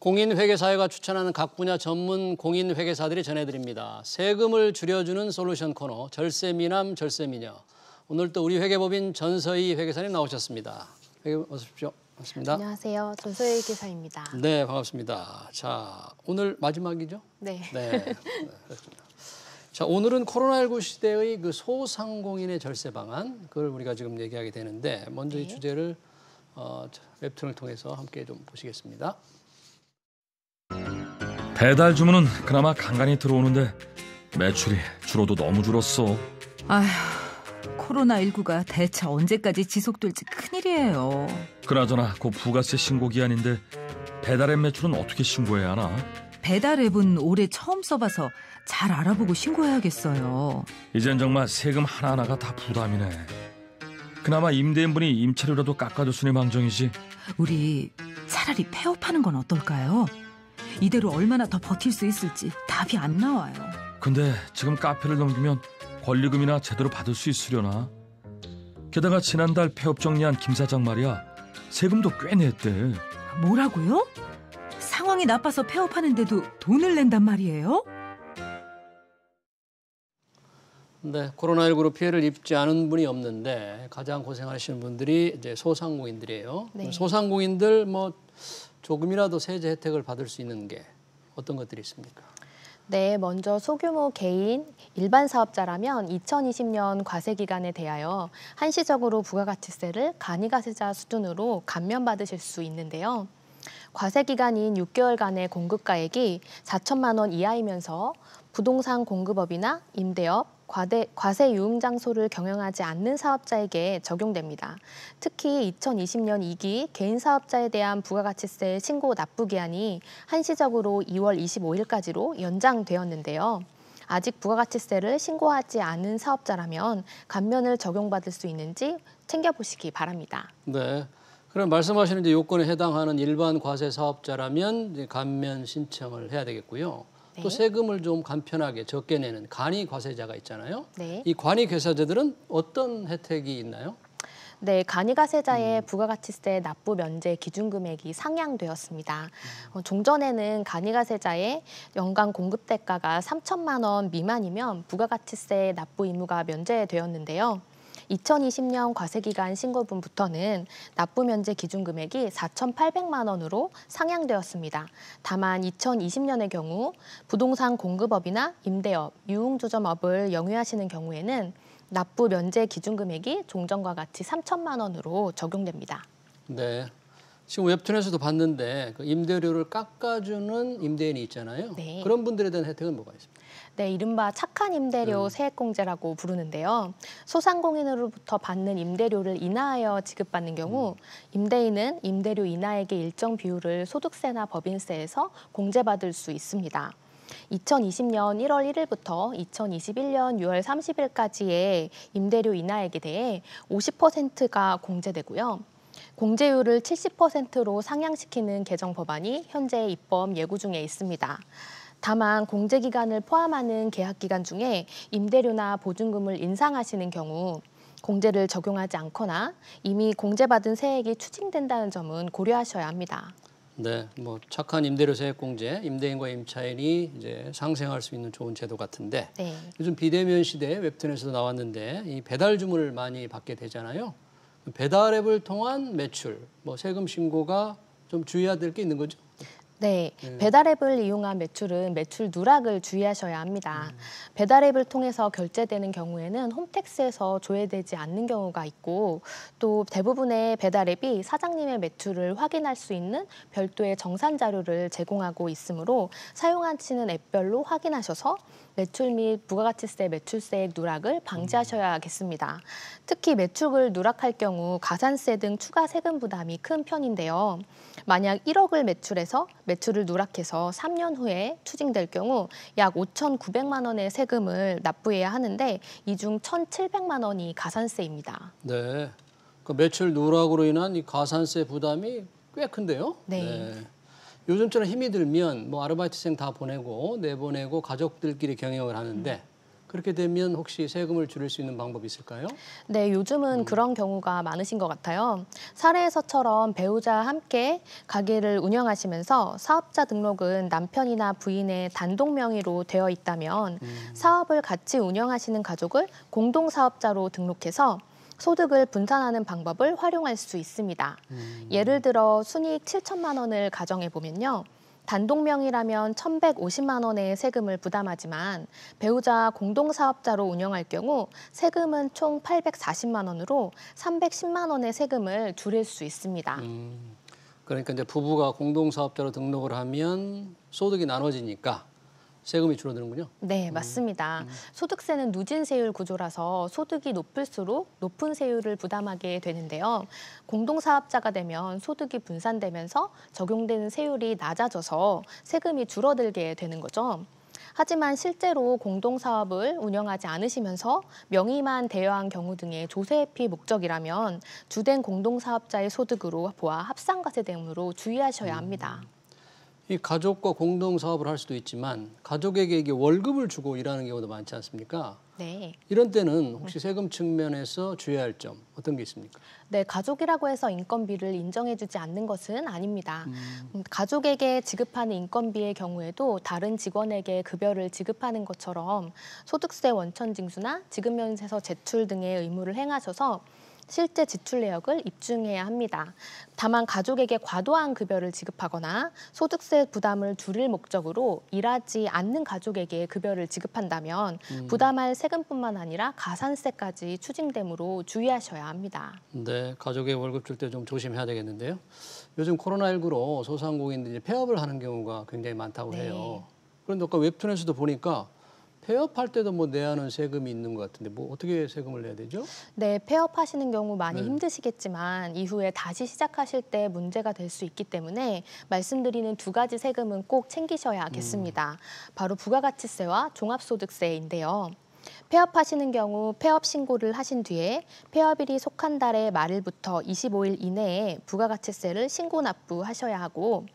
공인회계사회가 추천하는 각 분야 전문 공인회계사들이 전해드립니다. 세금을 줄여주는 솔루션 코너 절세미남 절세미녀. 오늘 또 우리 회계법인 전서희 회계사님 나오셨습니다. 회계 어서 오십시오. 반갑습니다. 안녕하세요. 전서희 회계사입니다. 네, 반갑습니다. 자, 오늘 마지막이죠? 네. 네, 그렇습니다. 자, 오늘은 코로나19 시대의 그 소상공인의 절세 방안, 그걸 우리가 지금 얘기하게 되는데 먼저 이 주제를 웹툰을 통해서 함께 좀 보시겠습니다. 배달 주문은 그나마 간간히 들어오는데 매출이 줄어도 너무 줄었어. 아휴, 코로나19가 대체 언제까지 지속될지 큰일이에요. 그나저나 곧 부가세 신고 기한인데 배달앱 매출은 어떻게 신고해야 하나? 배달앱은 올해 처음 써봐서 잘 알아보고 신고해야겠어요. 이젠 정말 세금 하나하나가 다 부담이네. 그나마 임대인분이 임차료라도 깎아줬으니 망정이지. 우리 차라리 폐업하는 건 어떨까요? 이대로 얼마나 더 버틸 수 있을지 답이 안 나와요. 근데 지금 카페를 넘기면 권리금이나 제대로 받을 수 있으려나? 게다가 지난달 폐업 정리한 김 사장 말이야, 세금도 꽤 냈대. 뭐라고요? 상황이 나빠서 폐업하는데도 돈을 낸단 말이에요? 네, 코로나19로 피해를 입지 않은 분이 없는데 가장 고생하시는 분들이 이제 소상공인들이에요. 네. 소상공인들 뭐 조금이라도 세제 혜택을 받을 수 있는 게 어떤 것들이 있습니까? 네, 먼저 소규모 개인, 일반 사업자라면 2020년 과세 기간에 대하여 한시적으로 부가가치세를 간이가세자 수준으로 감면받으실 수 있는데요. 과세 기간인 6개월간의 공급가액이 4천만 원 이하이면서 부동산 공급업이나 임대업, 과세 유흥 장소를 경영하지 않는 사업자에게 적용됩니다. 특히 2020년 2기 개인 사업자에 대한 부가가치세 신고 납부 기한이 한시적으로 2월 25일까지로 연장되었는데요. 아직 부가가치세를 신고하지 않은 사업자라면 감면을 적용받을 수 있는지 챙겨보시기 바랍니다. 네. 그럼 말씀하시는 이제 요건에 해당하는 일반 과세 사업자라면 이제 감면 신청을 해야 되겠고요. 네. 또 세금을 좀 간편하게 적게 내는 간이 과세자가 있잖아요. 네. 이 간이 과세자들은 어떤 혜택이 있나요? 네, 간이가세자의 부가가치세 납부 면제 기준금액이 상향되었습니다. 종전에는 간이가세자의 연간 공급대가가 3천만 원 미만이면 부가가치세 납부 의무가 면제되었는데요. 2020년 과세기간 신고분부터는 납부 면제 기준금액이 4,800만 원으로 상향되었습니다. 다만 2020년의 경우 부동산 공급업이나 임대업, 유흥주점업을 영위하시는 경우에는 납부 면제 기준금액이 종전과 같이 3천만 원으로 적용됩니다. 네. 지금 웹툰에서도 봤는데 그 임대료를 깎아주는 임대인이 있잖아요. 네. 그런 분들에 대한 혜택은 뭐가 있습니까? 네, 이른바 착한 임대료 세액공제라고 부르는데요. 소상공인으로부터 받는 임대료를 인하하여 지급받는 경우 임대인은 임대료 인하액의 일정 비율을 소득세나 법인세에서 공제받을 수 있습니다. 2020년 1월 1일부터 2021년 6월 30일까지의 임대료 인하액에 대해 50%가 공제되고요. 공제율을 70%로 상향시키는 개정 법안이 현재 입법 예고 중에 있습니다. 다만 공제 기간을 포함하는 계약 기간 중에 임대료나 보증금을 인상하시는 경우 공제를 적용하지 않거나 이미 공제받은 세액이 추징된다는 점은 고려하셔야 합니다. 네, 뭐 착한 임대료 세액 공제, 임대인과 임차인이 이제 상생할 수 있는 좋은 제도 같은데 네. 요즘 비대면 시대에 웹툰에서도 나왔는데 이 배달 주문을 많이 받게 되잖아요. 배달 앱을 통한 매출, 뭐 세금 신고가 좀 주의해야 될 게 있는 거죠? 네, 배달앱을 이용한 매출은 매출 누락을 주의하셔야 합니다. 배달앱을 통해서 결제되는 경우에는 홈택스에서 조회되지 않는 경우가 있고 또 대부분의 배달앱이 사장님의 매출을 확인할 수 있는 별도의 정산 자료를 제공하고 있으므로 사용하시는 앱별로 확인하셔서 매출 및 부가가치세 매출세액 누락을 방지하셔야겠습니다. 특히 매출을 누락할 경우 가산세 등 추가 세금 부담이 큰 편인데요. 만약 1억을 매출해서 매출을 누락해서 3년 후에 추징될 경우 약 5,900만 원의 세금을 납부해야 하는데 이 중 1,700만 원이 가산세입니다. 네, 그 매출 누락으로 인한 이 가산세 부담이 꽤 큰데요. 네. 요즘처럼 힘이 들면 뭐 아르바이트생 다 보내고 내보내고 가족들끼리 경영을 하는데 그렇게 되면 혹시 세금을 줄일 수 있는 방법이 있을까요? 네, 요즘은 그런 경우가 많으신 것 같아요. 사례에서처럼 배우자와 함께 가게를 운영하시면서 사업자 등록은 남편이나 부인의 단독 명의로 되어 있다면 사업을 같이 운영하시는 가족을 공동사업자로 등록해서 소득을 분산하는 방법을 활용할 수 있습니다. 예를 들어 순이익 7천만 원을 가정해 보면요. 단독 명의라면 1,150만 원의 세금을 부담하지만 배우자 공동사업자로 운영할 경우 세금은 총 840만 원으로 310만 원의 세금을 줄일 수 있습니다. 그러니까 이제 부부가 공동사업자로 등록을 하면 소득이 나눠지니까 세금이 줄어드는군요. 네, 맞습니다. 소득세는 누진세율 구조라서 소득이 높을수록 높은 세율을 부담하게 되는데요. 공동사업자가 되면 소득이 분산되면서 적용되는 세율이 낮아져서 세금이 줄어들게 되는 거죠. 하지만 실제로 공동사업을 운영하지 않으시면서 명의만 대여한 경우 등의 조세회피 목적이라면 주된 공동사업자의 소득으로 보아 합산과세 등으로 주의하셔야 합니다. 이 가족과 공동사업을 할 수도 있지만 가족에게 이게 월급을 주고 일하는 경우도 많지 않습니까? 네. 이런 때는 혹시 세금 측면에서 주의해야 할 점 어떤 게 있습니까? 네, 가족이라고 해서 인건비를 인정해주지 않는 것은 아닙니다. 가족에게 지급하는 인건비의 경우에도 다른 직원에게 급여를 지급하는 것처럼 소득세 원천징수나 지급면에서 제출 등의 의무를 행하셔서 실제 지출 내역을 입증해야 합니다. 다만 가족에게 과도한 급여를 지급하거나 소득세 부담을 줄일 목적으로 일하지 않는 가족에게 급여를 지급한다면 부담할 세금뿐만 아니라 가산세까지 추징되므로 주의하셔야 합니다. 네, 가족의 월급 줄 때 좀 조심해야 되겠는데요. 요즘 코로나19로 소상공인들이 폐업을 하는 경우가 굉장히 많다고 해요. 그런데 아까 웹툰에서도 보니까 폐업할 때도 뭐 내야 하는 세금이 있는 것 같은데 뭐 어떻게 세금을 내야 되죠? 네, 폐업하시는 경우 많이 힘드시겠지만 이후에 다시 시작하실 때 문제가 될 수 있기 때문에 말씀드리는 두 가지 세금은 꼭 챙기셔야겠습니다. 바로 부가가치세와 종합소득세인데요. 폐업하시는 경우 폐업 신고를 하신 뒤에 폐업일이 속한 달의 말일부터 25일 이내에 부가가치세를 신고 납부하셔야 하고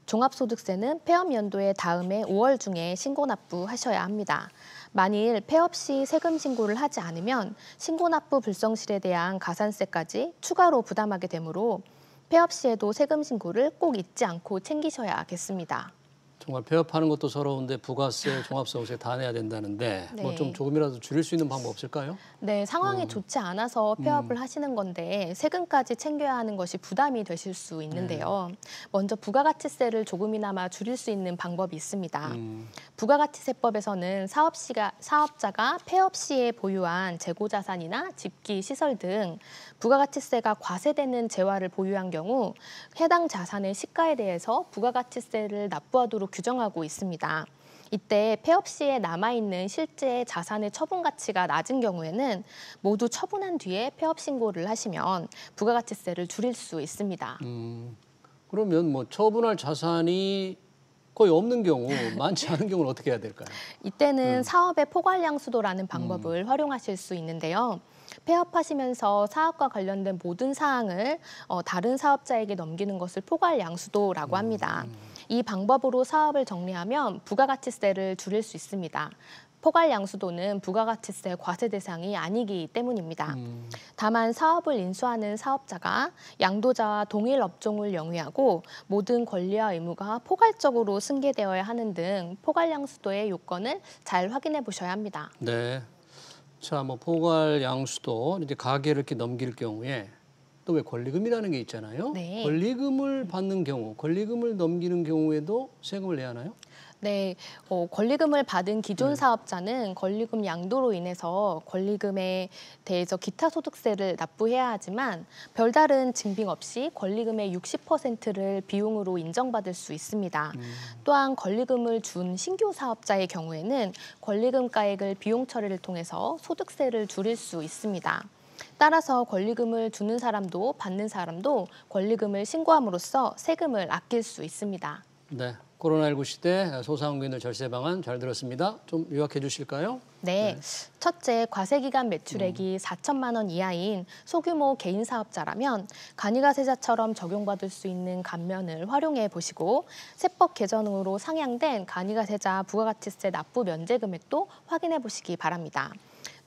종합소득세는 폐업 연도의 다음해 5월 중에 신고 납부하셔야 합니다. 만일 폐업 시 세금 신고를 하지 않으면 신고 납부 불성실에 대한 가산세까지 추가로 부담하게 되므로 폐업 시에도 세금 신고를 꼭 잊지 않고 챙기셔야겠습니다. 정말 폐업하는 것도 서러운데 부가세, 종합소득세 다 내야 된다는데 뭐 좀 네. 조금이라도 줄일 수 있는 방법 없을까요? 네, 상황이 좋지 않아서 폐업을 하시는 건데 세금까지 챙겨야 하는 것이 부담이 되실 수 있는데요. 먼저 부가가치세를 조금이나마 줄일 수 있는 방법이 있습니다. 부가가치세법에서는 사업자가 폐업 시에 보유한 재고자산이나 집기, 시설 등 부가가치세가 과세되는 재화를 보유한 경우 해당 자산의 시가에 대해서 부가가치세를 납부하도록 규정하고 있습니다. 이때 폐업 시에 남아있는 실제 자산의 처분 가치가 낮은 경우에는 모두 처분한 뒤에 폐업 신고를 하시면 부가가치세를 줄일 수 있습니다. 그러면 뭐 처분할 자산이 거의 없는 경우, 많지 않은 경우는 어떻게 해야 될까요? 이때는 사업의 포괄양수도라는 방법을 활용하실 수 있는데요. 폐업하시면서 사업과 관련된 모든 사항을 다른 사업자에게 넘기는 것을 포괄양수도라고 합니다. 이 방법으로 사업을 정리하면 부가가치세를 줄일 수 있습니다. 포괄양수도는 부가가치세 과세 대상이 아니기 때문입니다. 다만 사업을 인수하는 사업자가 양도자와 동일 업종을 영위하고 모든 권리와 의무가 포괄적으로 승계되어야 하는 등 포괄양수도의 요건을 잘 확인해 보셔야 합니다. 네. 자, 뭐 포괄양수도 이제 가게를 이렇게 넘길 경우에 또 왜 권리금이라는 게 있잖아요. 네. 권리금을 받는 경우, 권리금을 넘기는 경우에도 세금을 내야 하나요? 네, 권리금을 받은 기존 사업자는 권리금 양도로 인해서 권리금에 대해서 기타 소득세를 납부해야 하지만 별다른 증빙 없이 권리금의 60%를 비용으로 인정받을 수 있습니다. 또한 권리금을 준 신규 사업자의 경우에는 권리금 가액을 비용 처리를 통해서 소득세를 줄일 수 있습니다. 따라서 권리금을 주는 사람도 받는 사람도 권리금을 신고함으로써 세금을 아낄 수 있습니다. 네, 코로나19 시대 소상공인들 절세 방안 잘 들었습니다. 좀 요약해 주실까요? 네. 첫째, 과세기간 매출액이 4천만 원 이하인 소규모 개인 사업자라면 간이가세자처럼 적용받을 수 있는 감면을 활용해 보시고 세법 개정으로 상향된 간이가세자 부가가치세 납부 면제 금액도 확인해 보시기 바랍니다.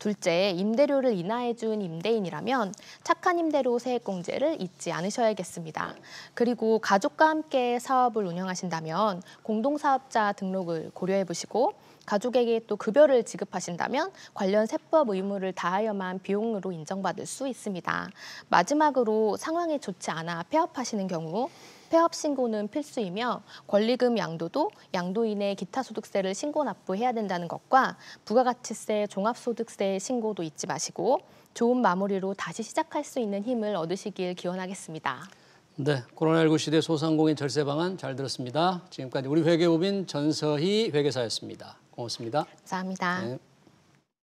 둘째, 임대료를 인하해준 임대인이라면 착한 임대료 세액공제를 잊지 않으셔야겠습니다. 그리고 가족과 함께 사업을 운영하신다면 공동사업자 등록을 고려해 보시고 가족에게 또 급여를 지급하신다면 관련 세법 의무를 다하여만 비용으로 인정받을 수 있습니다. 마지막으로 상황이 좋지 않아 폐업하시는 경우 폐업 신고는 필수이며 권리금 양도도 양도인의 기타 소득세를 신고 납부해야 된다는 것과 부가가치세, 종합소득세 신고도 잊지 마시고 좋은 마무리로 다시 시작할 수 있는 힘을 얻으시길 기원하겠습니다. 네, 코로나19 시대 소상공인 절세 방안 잘 들었습니다. 지금까지 우리 회계법인 전서희 회계사였습니다. 고맙습니다. 감사합니다. 네.